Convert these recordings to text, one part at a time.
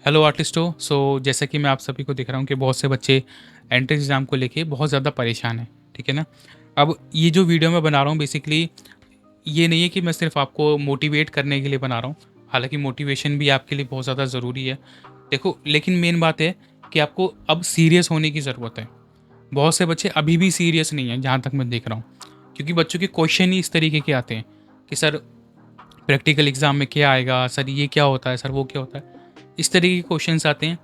Hello आर्टिस्टो। जैसा कि मैं आप सभी को दिख रहा हूँ कि बहुत से बच्चे एंट्रेंस एग्ज़ाम को लेके बहुत ज़्यादा परेशान हैं। ठीक है ना? अब ये जो वीडियो मैं बना रहा हूँ बेसिकली ये नहीं है कि मैं सिर्फ आपको मोटिवेट करने के लिए बना रहा हूँ। हालांकि मोटिवेशन भी आपके लिए बहुत ज़्यादा ज़रूरी है। देखो, लेकिन मेन बात है कि आपको अब सीरियस होने की ज़रूरत है। बहुत से बच्चे अभी भी सीरियस नहीं हैं जहाँ तक मैं देख रहा हूँ, क्योंकि बच्चों के क्वेश्चन ही इस तरीके के आते हैं कि सर प्रैक्टिकल एग्ज़ाम में क्या आएगा, सर ये क्या होता है, सर वो क्या होता है। इस तरीके के क्वेश्चंस आते हैं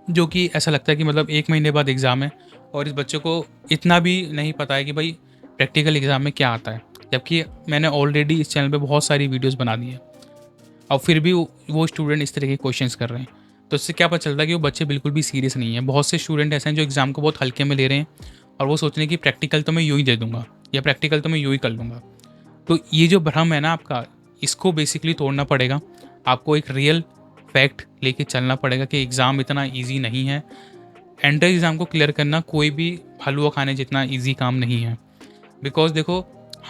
जो कि ऐसा लगता है कि मतलब 1 महीने बाद एग्ज़ाम है और इस बच्चे को इतना भी नहीं पता है कि भाई प्रैक्टिकल एग्ज़ाम में क्या आता है। जबकि मैंने ऑलरेडी इस चैनल पे बहुत सारी वीडियोज़ बना दी है और फिर भी वो स्टूडेंट इस तरह के क्वेश्चंस कर रहे हैं। तो इससे क्या पता चलता है कि वो बच्चे बिल्कुल भी सीरियस नहीं है। बहुत से स्टूडेंट ऐसे हैं जो एग्ज़ाम को बहुत हल्के में ले रहे हैं और वो सोच रहे हैं कि प्रैक्टिकल तो मैं यूँ ही दे दूँगा या प्रैक्टिकल तो मैं यूँ ही कर लूँगा। तो ये जो भ्रम है ना आपका, इसको बेसिकली तोड़ना पड़ेगा। आपको एक रियल फैक्ट लेके चलना पड़ेगा कि एग्ज़ाम इतना ईज़ी नहीं है। एंट्रेंस एग्ज़ाम को क्लियर करना कोई भी हलवा खाने जितना ईज़ी काम नहीं है। बिकॉज़ देखो,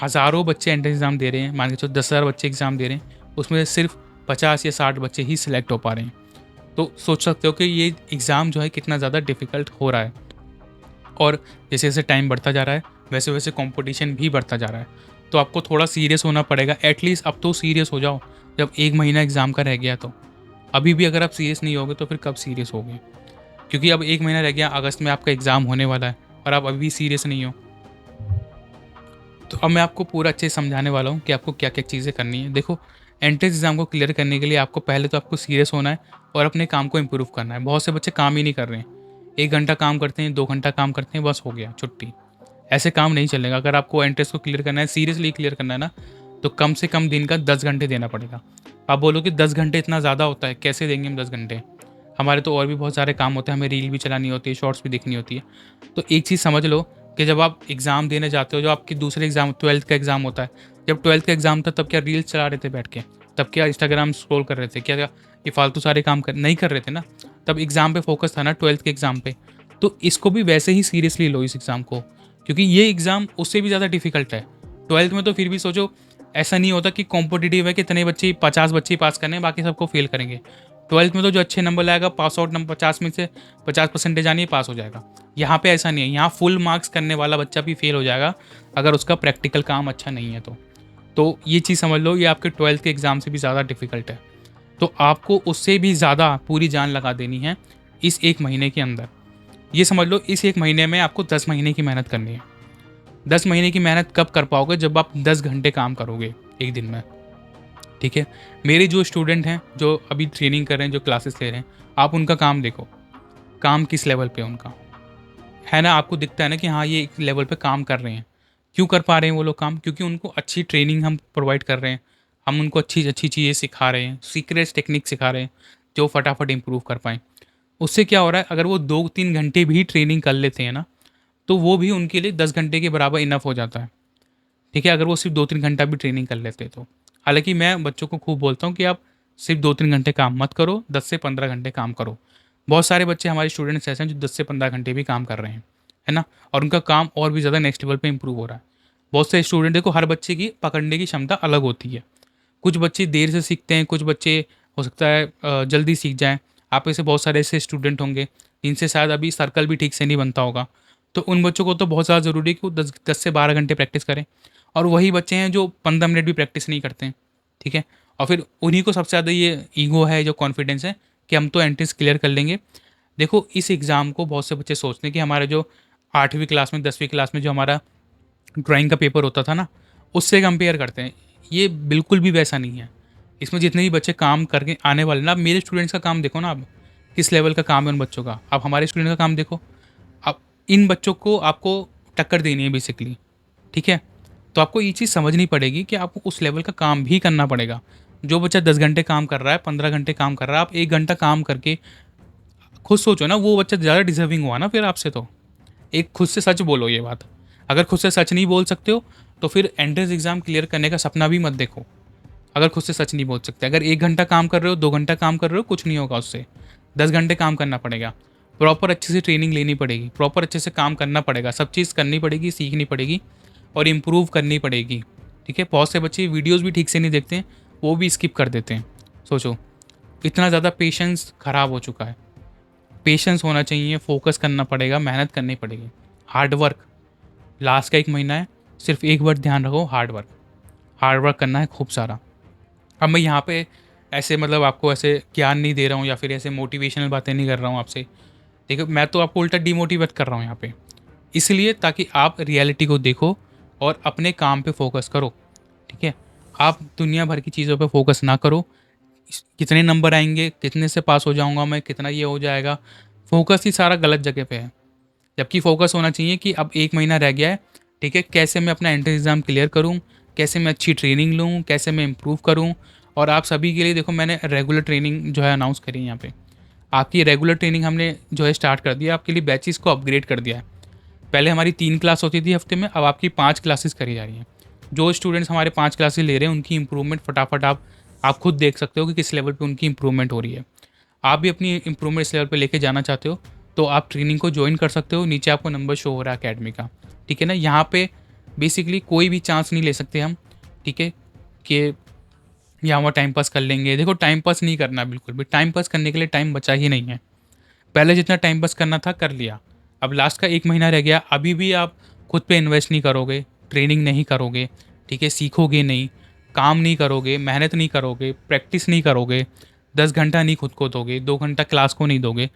हज़ारों बच्चे एंट्रेंस एग्ज़ाम दे रहे हैं, मान के चलो 10,000 बच्चे एग्ज़ाम दे रहे हैं, उसमें से सिर्फ 50 या 60 बच्चे ही सिलेक्ट हो पा रहे हैं। तो सोच सकते हो कि ये एग्ज़ाम जो है कितना ज़्यादा डिफ़िकल्ट हो रहा है। और जैसे-जैसे टाइम बढ़ता जा रहा है, वैसे-वैसे कॉम्पिटिशन भी बढ़ता जा रहा है। तो आपको थोड़ा सीरियस होना पड़ेगा। एटलीस्ट अब तो सीरियस हो जाओ, जब 1 महीना एग्ज़ाम का रह गया तो। अभी भी अगर आप सीरियस नहीं होगे तो फिर कब सीरियस होगे? क्योंकि अब 1 महीना रह गया, अगस्त में आपका एग्ज़ाम होने वाला है और आप अभी भी सीरियस नहीं हो। तो अब मैं आपको पूरा अच्छे से समझाने वाला हूँ कि आपको क्या-क्या चीज़ें करनी है। देखो, एंट्रेंस एग्ज़ाम को क्लियर करने के लिए आपको पहले तो आपको सीरियस होना है और अपने काम को इम्प्रूव करना है। बहुत से बच्चे काम ही नहीं कर रहे हैं। 1 घंटा काम करते हैं, 2 घंटा काम करते हैं, बस हो गया, छुट्टी। ऐसे काम नहीं चलेगा। अगर आपको एंट्रेंस को क्लियर करना है, सीरियसली क्लियर करना है ना, तो कम से कम दिन का 10 घंटे देना पड़ेगा। आप बोलोगे 10 घंटे इतना ज़्यादा होता है, कैसे देंगे हम 10 घंटे? हमारे तो और भी बहुत सारे काम होते हैं, हमें रील भी चलानी होती है, शॉर्ट्स भी देखनी होती है। तो एक चीज़ समझ लो कि जब आप एग्ज़ाम देने जाते हो, जो आपके दूसरे एग्ज़ाम 12th का एग्ज़ाम होता है, जब 12th का एग्ज़ाम था तब क्या रील्स चला रहे थे बैठ के? तब क्या इंस्टाग्राम स्क्रॉल कर रहे थे? क्या ये फालतू सारे काम कर नहीं कर रहे थे ना? तब एग्ज़ाम पे फ़ोकस था ना 12th के एग्ज़ाम पे। तो इसको भी वैसे ही सीरियसली लो इस एग्ज़ाम को, क्योंकि ये एग्ज़ाम उससे भी ज़्यादा डिफ़िकल्ट है। 12th में तो फिर भी सोचो, ऐसा नहीं होता कि कॉम्पिटिटिव है कि इतने बच्चे 50 बच्चे ही पास करने हैं, बाकी सबको फ़ेल करेंगे। 12th में तो जो अच्छे नंबर लाएगा, पास आउट नंबर 50 में से 50 परसेंटेज आनी है, पास हो जाएगा। यहाँ पे ऐसा नहीं है, यहाँ फुल मार्क्स करने वाला बच्चा भी फ़ेल हो जाएगा अगर उसका प्रैक्टिकल काम अच्छा नहीं है तो। तो ये चीज़ समझ लो, ये आपके 12th के एग्ज़ाम से भी ज़्यादा डिफ़िकल्ट है। तो आपको उससे भी ज़्यादा पूरी जान लगा देनी है इस 1 महीने के अंदर। ये समझ लो, इस 1 महीने में आपको 10 महीने की मेहनत करनी है। 10 महीने की मेहनत कब कर पाओगे? जब आप 10 घंटे काम करोगे 1 दिन में। ठीक है? मेरे जो स्टूडेंट हैं, जो अभी ट्रेनिंग कर रहे हैं, जो क्लासेस ले रहे हैं, आप उनका काम देखो, काम किस लेवल पे है उनका। है ना? आपको दिखता है ना कि हाँ, ये एक लेवल पे काम कर रहे हैं। क्यों कर पा रहे हैं वो लोग काम? क्योंकि उनको अच्छी ट्रेनिंग हम प्रोवाइड कर रहे हैं। हम उनको अच्छी-अच्छी चीज़ें सिखा रहे हैं, सीक्रेट्स टेक्निक सिखा रहे हैं, जो फटाफट इम्प्रूव कर पाएँ। उससे क्या हो रहा है, अगर वो 2-3 घंटे भी ट्रेनिंग कर लेते हैं ना, तो वो भी उनके लिए 10 घंटे के बराबर इनफ हो जाता है। ठीक है? अगर वो सिर्फ़ 2-3 घंटा भी ट्रेनिंग कर लेते तो। हालाँकि मैं बच्चों को खूब बोलता हूँ कि आप सिर्फ़ 2-3 घंटे काम मत करो, 10 से 15 घंटे काम करो। बहुत सारे बच्चे हमारे स्टूडेंट्स ऐसे हैं जो 10 से 15 घंटे भी काम कर रहे हैं, है ना? और उनका काम और भी ज़्यादा नेक्स्ट लेवल पे इम्प्रूव हो रहा है। बहुत से स्टूडेंट, देखो, हर बच्चे की पकड़ने की क्षमता अलग होती है। कुछ बच्चे देर से सीखते हैं, कुछ बच्चे हो सकता है जल्दी सीख जाएँ। आप में से बहुत सारे ऐसे स्टूडेंट होंगे जिनसे शायद अभी सर्कल भी ठीक से नहीं बनता होगा। तो उन बच्चों को तो बहुत ज़्यादा ज़रूरी है कि वो 10 से 12 घंटे प्रैक्टिस करें। और वही बच्चे हैं जो 15 मिनट भी प्रैक्टिस नहीं करते हैं, ठीक है? और फिर उन्हीं को सबसे ज़्यादा ये ईगो है, जो कॉन्फिडेंस है कि हम तो एंट्रेंस क्लियर कर लेंगे। देखो, इस एग्ज़ाम को बहुत से बच्चे सोचते हैं कि हमारा जो 8वीं क्लास में, 10वीं क्लास में जो हमारा ड्राइंग का पेपर होता था ना, उससे कंपेयर करते हैं। ये बिल्कुल भी वैसा नहीं है। इसमें जितने भी बच्चे काम करके आने वाले ना, आप मेरे स्टूडेंट्स का काम देखो ना आप, किस लेवल का काम है उन बच्चों का। आप हमारे स्टूडेंट का काम देखो। अब इन बच्चों को आपको टक्कर देनी है बेसिकली, ठीक है? तो आपको ये चीज़ समझनी पड़ेगी कि आपको उस लेवल का काम भी करना पड़ेगा। जो बच्चा 10 घंटे काम कर रहा है, 15 घंटे काम कर रहा है, आप 1 घंटा काम करके खुद सोचो ना, वो बच्चा ज़्यादा डिज़र्विंग हुआ ना फिर आपसे तो। एक खुद से सच बोलो ये बात। अगर खुद से सच नहीं बोल सकते हो, तो फिर एंट्रेंस एग्ज़ाम क्लियर करने का सपना भी मत देखो। अगर खुद से सच नहीं बोल सकते, अगर 1 घंटा काम कर रहे हो, 2 घंटा काम कर रहे हो, कुछ नहीं होगा उससे। 10 घंटे काम करना पड़ेगा। प्रॉपर अच्छे से ट्रेनिंग लेनी पड़ेगी, प्रॉपर अच्छे से काम करना पड़ेगा, सब चीज़ करनी पड़ेगी, सीखनी पड़ेगी और इम्प्रूव करनी पड़ेगी। ठीक है? बहुत से बच्चे वीडियोज़ भी ठीक से नहीं देखते हैं, वो भी स्किप कर देते हैं। सोचो, इतना ज़्यादा पेशेंस ख़राब हो चुका है। पेशेंस होना चाहिए, फ़ोकस करना पड़ेगा, मेहनत करनी पड़ेगी। हार्ड वर्क, लास्ट का 1 महीना है, सिर्फ़ एक वर्ड ध्यान रखो, हार्ड वर्क करना है खूब सारा। अब मैं यहाँ पे ऐसे मतलब आपको ऐसे ज्ञान नहीं दे रहा हूँ या फिर ऐसे मोटिवेशनल बातें नहीं कर रहा हूँ आपसे। देखो, मैं तो आपको उल्टा डिमोटिवेट कर रहा हूँ यहाँ पे। इसलिए ताकि आप रियलिटी को देखो और अपने काम पे फ़ोकस करो, ठीक है? आप दुनिया भर की चीज़ों पे फ़ोकस ना करो। कितने नंबर आएँगे, कितने से पास हो जाऊँगा मैं, कितना ये हो जाएगा, फ़ोकस ही सारा गलत जगह पे है। जबकि फ़ोकस होना चाहिए कि अब 1 महीना रह गया है, ठीक है? कैसे मैं अपना एंट्रेंस एग्ज़ाम क्लियर करूँ, कैसे मैं अच्छी ट्रेनिंग लूँ, कैसे मैं इम्प्रूव करूँ। और आप सभी के लिए देखो, मैंने रेगुलर ट्रेनिंग जो है अनाउंस करी है यहाँ पे। आपकी रेगुलर ट्रेनिंग हमने जो है स्टार्ट कर दिया, आपके लिए बैचेज़ को अपग्रेड कर दिया है। पहले हमारी 3 क्लास होती थी हफ्ते में, अब आपकी 5 क्लासेस करी जा रही हैं। जो स्टूडेंट्स हमारे 5 क्लासेस ले रहे हैं, उनकी इम्प्रूवमेंट फटाफट आप खुद देख सकते हो कि किस लेवल पे उनकी इम्प्रूवमेंट हो रही है। आप भी अपनी इम्प्रूवमेंट इस लेवल पे लेके जाना चाहते हो, तो आप ट्रेनिंग को जॉइन कर सकते हो। नीचे आपको नंबर शो हो रहा है अकेडमी का, ठीक है ना? यहाँ पे बेसिकली कोई भी चांस नहीं ले सकते हम, ठीक है? कि यहाँ वहाँ टाइम पास कर लेंगे। देखो, टाइम पास नहीं करना बिल्कुल भी, टाइम पास करने के लिए टाइम बचा ही नहीं है। पहले जितना टाइम पास करना था कर लिया, अब लास्ट का 1 महीना रह गया, अभी भी आप खुद पे इन्वेस्ट नहीं करोगे, ट्रेनिंग नहीं करोगे, ठीक है? सीखोगे नहीं, काम नहीं करोगे, मेहनत नहीं करोगे, प्रैक्टिस नहीं करोगे, 10 घंटा नहीं खुद को दोगे, 2 घंटा क्लास को नहीं दोगे,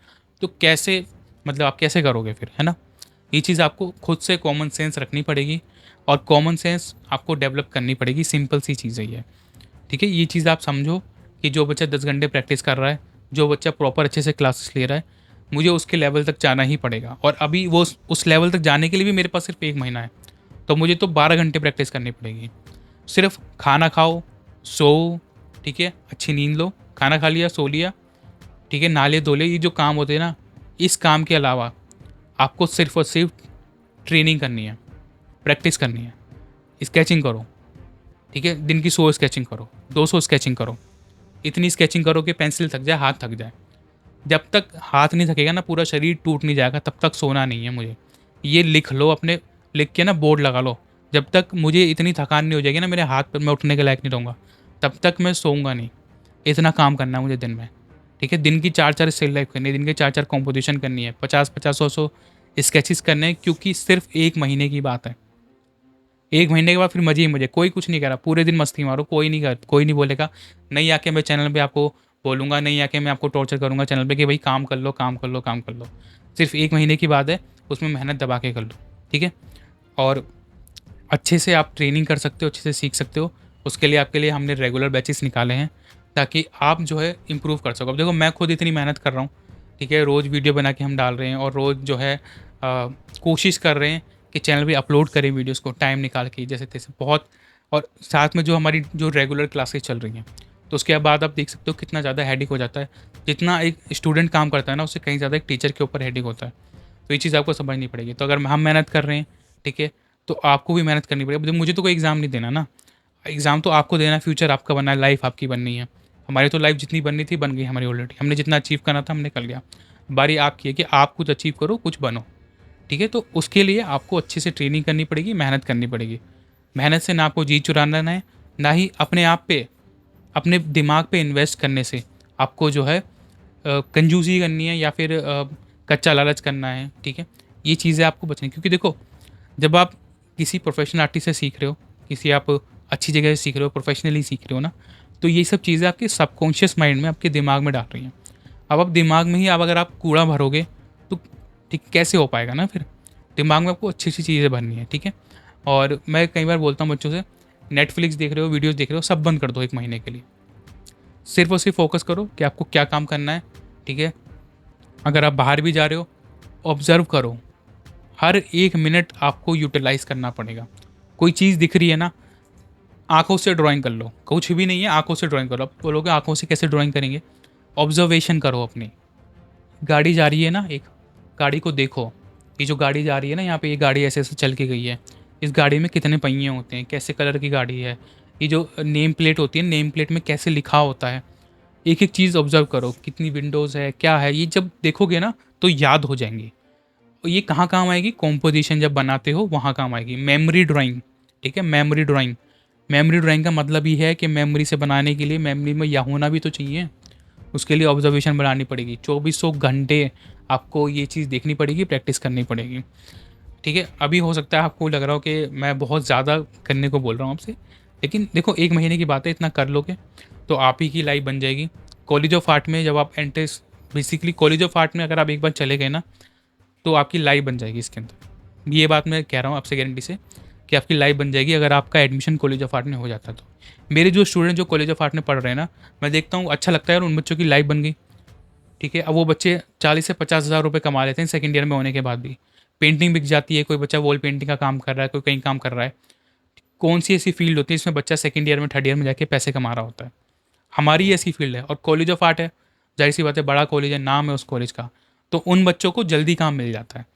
तो कैसे मतलब आप कैसे करोगे फिर, है ना? ये चीज़ आपको खुद से कॉमन सेंस रखनी पड़ेगी और कॉमन सेंस आपको डेवलप करनी पड़ेगी, सिंपल सी चीज़ है ये, ठीक है? ये चीज़ आप समझो कि जो बच्चा 10 घंटे प्रैक्टिस कर रहा है, जो बच्चा प्रॉपर अच्छे से क्लासेस ले रहा है, मुझे उसके लेवल तक जाना ही पड़ेगा। और अभी वो उस लेवल तक जाने के लिए भी मेरे पास सिर्फ 1 महीना है, तो मुझे तो 12 घंटे प्रैक्टिस करनी पड़ेगी। सिर्फ खाना खाओ, सो, ठीक है? अच्छी नींद लो, खाना खा लिया, सो लिया, ठीक है? नाले धो ले, ये जो काम होते हैं ना, इस काम के अलावा आपको सिर्फ और सिर्फ ट्रेनिंग करनी है, प्रैक्टिस करनी है, स्केचिंग करो, ठीक है? दिन की 100 स्केचिंग करो, 200 स्केचिंग करो, इतनी स्केचिंग करो कि पेंसिल थक जाए, हाथ थक जाए। जब तक हाथ नहीं थकेगा ना, पूरा शरीर टूट नहीं जाएगा, तब तक सोना नहीं है मुझे। ये लिख लो अपने, लिख के ना बोर्ड लगा लो। जब तक मुझे इतनी थकान नहीं हो जाएगी ना, मेरे हाथ पर मैं उठने के लायक नहीं रहूँगा, तब तक मैं सोऊंगा नहीं। इतना काम करना है मुझे दिन में, ठीक है? दिन की 4-4 स्टिल लाइफ करनी है, दिन के 4-4 कॉम्पोजिशन करनी है, 50-50, 100-100 स्केचेस करने हैं, क्योंकि सिर्फ 1 महीने की बात है। 1 महीने के बाद फिर मज़े ही मज़े, कोई कुछ नहीं कह रहा, पूरे दिन मस्ती मारो, कोई नहीं बोलेगा। नहीं आके मैं चैनल पे आपको बोलूँगा, नहीं आके मैं आपको टॉर्चर करूँगा चैनल पे कि भाई काम कर लो, काम कर लो, काम कर लो। सिर्फ 1 महीने की बात है, उसमें मेहनत दबा के कर लो, ठीक है? और अच्छे से आप ट्रेनिंग कर सकते हो, अच्छे से सीख सकते हो। उसके लिए आपके लिए हमने रेगुलर बैचेस निकाले हैं, ताकि आप जो है इम्प्रूव कर सको। अब देखो, मैं खुद इतनी मेहनत कर रहा हूँ, ठीक है? रोज़ वीडियो बना के हम डाल रहे हैं और रोज़ जो है कोशिश कर रहे हैं कि चैनल पे अपलोड करें वीडियोज़ को टाइम निकाल के जैसे तैसे बहुत। और साथ में जो हमारी जो रेगुलर क्लासेस चल रही हैं, तो उसके बाद आप देख सकते हो कितना ज़्यादा हेडेक हो जाता है। जितना एक स्टूडेंट काम करता है ना, उससे कहीं ज़्यादा एक टीचर के ऊपर हेडेक होता है। तो ये चीज़ आपको समझनी पड़ेगी। तो अगर हम मेहनत कर रहे हैं, ठीक है, तो आपको भी मेहनत करनी पड़ेगी। मुझे तो कोई एग्ज़ाम नहीं देना ना, एग्ज़ाम तो आपको देना है, फ्यूचर आपका बनना है, लाइफ़ आपकी बननी है। हमारी तो लाइफ़ जितनी बननी थी बन गई हमारी ऑलरेडी। हमने जितना अचीव करना था हमने कर लिया। बारी आपकी है कि आप कुछ अचीव करो, कुछ बनो, ठीक है? तो उसके लिए आपको अच्छे से ट्रेनिंग करनी पड़ेगी, मेहनत करनी पड़ेगी। मेहनत से ना आपको जी चुराना है, ना ही अपने आप पे, अपने दिमाग पे इन्वेस्ट करने से आपको जो है कंजूसी करनी है या फिर कच्चा लालच करना है, ठीक है? ये चीज़ें आपको बचनी, क्योंकि देखो, जब आप किसी प्रोफेशनल आर्टिस्ट से सीख रहे हो, किसी आप अच्छी जगह से सीख रहे हो, प्रोफेशनली सीख रहे हो ना, तो ये सब चीज़ें आपके सबकॉन्शियस माइंड में, आपके दिमाग में डाल रही हैं। अब आप दिमाग में ही अब अगर आप कूड़ा भरोगे, तो ठीक कैसे हो पाएगा ना फिर? दिमाग में आपको अच्छी-अच्छी चीज़ें भरनी है, ठीक है? और मैं कई बार बोलता हूँ बच्चों से, नेटफ्लिक्स देख रहे हो, वीडियोज़ देख रहे हो, सब बंद कर दो 1 महीने के लिए। सिर्फ़ और सिर्फ फ़ोकस करो कि आपको क्या काम करना है, ठीक है? अगर आप बाहर भी जा रहे हो, ऑब्ज़र्व करो। हर 1 मिनट आपको यूटिलाइज़ करना पड़ेगा। कोई चीज़ दिख रही है ना, आँखों से ड्राइंग कर लो। कुछ भी नहीं है, आँखों से ड्राइंग करो। अब बोलोगे आँखों से कैसे ड्राइंग करेंगे? ऑब्ज़र्वेशन करो अपनी। गाड़ी जा रही है ना एक, गाड़ी को देखो। ये जो गाड़ी जा रही है ना, यहाँ पे ये गाड़ी ऐसे-ऐसे चल के गई है। इस गाड़ी में कितने पहिए होते हैं, कैसे कलर की गाड़ी है। ये जो नेम प्लेट होती है, नेम प्लेट में कैसे लिखा होता है। एक-एक चीज़ ऑब्ज़र्व करो, कितनी विंडोज़ है, क्या है, ये जब देखोगे ना तो याद हो जाएँगी। और ये कहाँ काम आएगी? कॉम्पोज़िशन जब बनाते हो वहाँ काम आएगी। मेमोरी ड्राइंग, ठीक है? Memory drawing. मेमोरी ड्राइंग का मतलब ये है कि मेमोरी से बनाने के लिए मेमोरी में या होना भी तो चाहिए। उसके लिए ऑब्जर्वेशन बढ़ानी पड़ेगी, 2400 घंटे आपको ये चीज़ देखनी पड़ेगी, प्रैक्टिस करनी पड़ेगी। ठीक है, अभी हो सकता है आपको लग रहा हो कि मैं बहुत ज़्यादा करने को बोल रहा हूँ आपसे, लेकिन देखो 1 महीने की बात है, इतना कर लोगे तो आप ही की लाइफ बन जाएगी। कॉलेज ऑफ आर्ट में जब आप entrance, basically college of art में अगर आप एक बार चले गए ना, तो आपकी लाइफ बन जाएगी इसके अंदर। ये बात मैं कह रहा हूँ आपसे गारंटी से कि आपकी लाइफ बन जाएगी अगर आपका एडमिशन कॉलेज ऑफ आर्ट में हो जाता है तो। मेरे जो स्टूडेंट जो कॉलेज ऑफ आर्ट में पढ़ रहे हैं ना, मैं देखता हूँ अच्छा लगता है और उन बच्चों की लाइफ बन गई। ठीक है, अब वो बच्चे 40 से 50 हज़ार रुपये कमा लेते हैं सेकंड ईयर में होने के बाद भी। पेंटिंग बिक जाती है, कोई बच्चा वॉल पेंटिंग का काम कर रहा है, कोई कहीं काम कर रहा है। कौन सी ऐसी फील्ड होती है जिसमें बच्चा सेकंड ईयर में थर्ड ईयर में जाके पैसे कमा रहा होता है? हमारी ही ऐसी फील्ड है, और कॉलेज ऑफ आर्ट है, जाहिर सी बात है बड़ा कॉलेज है, नाम है उस कॉलेज का, तो उन बच्चों को जल्दी काम मिल जाता है।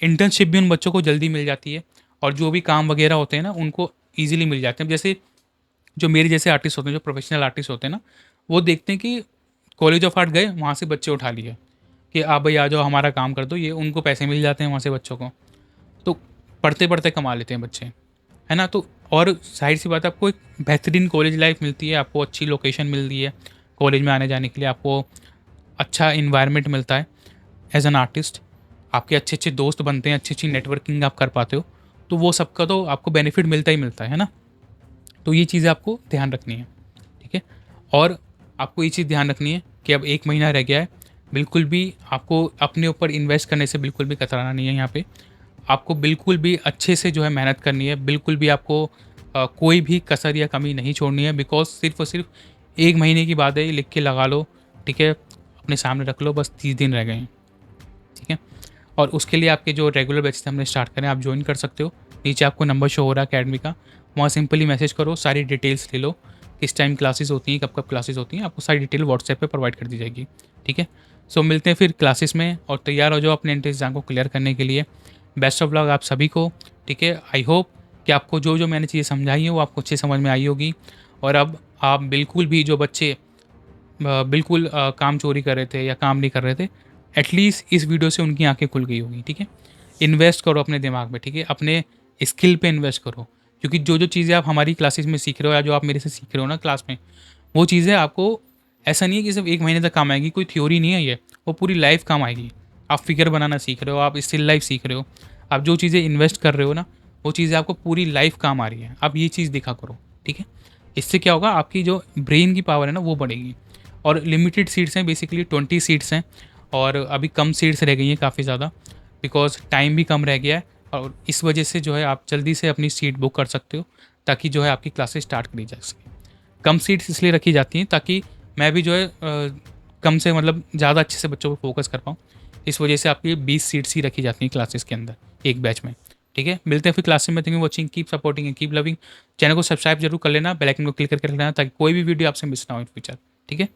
इंटर्नशिप भी उन बच्चों को जल्दी मिल जाती है, और जो भी काम वगैरह होते हैं ना उनको ईजिली मिल जाते हैं। जैसे जो मेरे जैसे आर्टिस्ट होते हैं, जो प्रोफेशनल आर्टिस्ट होते हैं ना, वो देखते हैं कि कॉलेज ऑफ आर्ट गए, वहाँ से बच्चे उठा लिए कि आप भाई आ जाओ हमारा काम कर दो, ये उनको पैसे मिल जाते हैं वहाँ से बच्चों को। तो पढ़ते पढ़ते कमा लेते हैं बच्चे, है ना? तो और जाहिर सी बात है आपको एक बेहतरीन कॉलेज लाइफ मिलती है, आपको अच्छी लोकेशन मिलती है कॉलेज में आने जाने के लिए, आपको अच्छा इन्वायरमेंट मिलता है एज एन आर्टिस्ट, आपके अच्छे अच्छे दोस्त बनते हैं, अच्छी अच्छी नेटवर्किंग आप कर पाते हो, तो वो सबका तो आपको बेनिफिट मिलता ही मिलता है ना? तो ये चीज़ें आपको ध्यान रखनी है, ठीक है? और आपको ये चीज़ ध्यान रखनी है कि अब 1 महीना रह गया है, बिल्कुल भी आपको अपने ऊपर इन्वेस्ट करने से बिल्कुल भी कतराना नहीं है यहाँ पे। आपको बिल्कुल भी अच्छे से जो है मेहनत करनी है, बिल्कुल भी आपको कोई भी कसर या कमी नहीं छोड़नी है, बिकॉज़ सिर्फ़ और सिर्फ 1 महीने की बात है, ये लिख के लगा लो, ठीक है? अपने सामने रख लो, बस 30 दिन रह गए हैं, ठीक है? और उसके लिए आपके जो रेगुलर बैचेज़ हमने स्टार्ट करें, आप जॉइन कर सकते हो। नीचे आपको नंबर शो हो रहा है अकेडमी का, वहाँ सिंपली मैसेज करो, सारी डिटेल्स ले लो, किस टाइम क्लासेस होती हैं, कब-कब क्लासेस होती हैं, आपको सारी डिटेल व्हाट्सएप पे प्रोवाइड कर दी जाएगी, ठीक है? सो मिलते हैं फिर क्लासेस में, और तैयार हो जाओ अपने एंट्रेंस एग्ज़ाम को क्लियर करने के लिए। बेस्ट ऑफ लक आप सभी को, ठीक है? आई होप कि आपको जो-जो मैंने चीज़ें समझाई हैं, वो आपको अच्छे समझ में आई होगी, और अब आप बिल्कुल भी, जो बच्चे बिल्कुल काम चोरी कर रहे थे या काम नहीं कर रहे थे, एटलीस्ट इस वीडियो से उनकी आँखें खुल गई होंगी, ठीक है? इन्वेस्ट करो अपने दिमाग में, ठीक है? अपने स्किल पे इन्वेस्ट करो, क्योंकि जो-जो चीज़ें आप हमारी क्लासेस में सीख रहे हो या जो आप मेरे से सीख रहे हो ना क्लास में, वो चीज़ें आपको, ऐसा नहीं है कि सिर्फ 1 महीने तक काम आएगी, कोई थ्योरी नहीं है ये, वो पूरी लाइफ़ काम आएगी। आप फिगर बनाना सीख रहे हो, आप स्टिल लाइफ़ सीख रहे हो, आप जो चीज़ें इन्वेस्ट कर रहे हो ना, वो चीज़ें आपको पूरी लाइफ़ काम आ रही है। आप ये चीज़ देखा करो, ठीक है? इससे क्या होगा, आपकी जो ब्रेन की पावर है ना, वो बढ़ेगी। और लिमिटेड सीट्स हैं, बेसिकली 20 सीट्स हैं, और अभी कम सीट्स रह गई हैं काफ़ी ज़्यादा, बिकॉज़ टाइम भी कम रह गया है, और इस वजह से जो है आप जल्दी से अपनी सीट बुक कर सकते हो, ताकि जो है आपकी क्लासेस स्टार्ट करी जा सके। कम सीट्स इसलिए रखी जाती हैं ताकि मैं भी जो है कम से मतलब ज़्यादा अच्छे से बच्चों पे फ़ोकस कर पाऊँ। इस वजह से आपकी 20 सीट्स ही रखी जाती हैं क्लासेस के अंदर, एक बैच में। ठीक है? मिलते हैं फिर क्लास में। Thank you watching, keep supporting and keep loving. Channel को सब्सक्राइब ज़रूर कर लेना, बेल आइकन को क्लिक करके रख लेना, ताकि कोई भी वीडियो आपसे मिस ना हो इन फ्यूचर। ठीक है?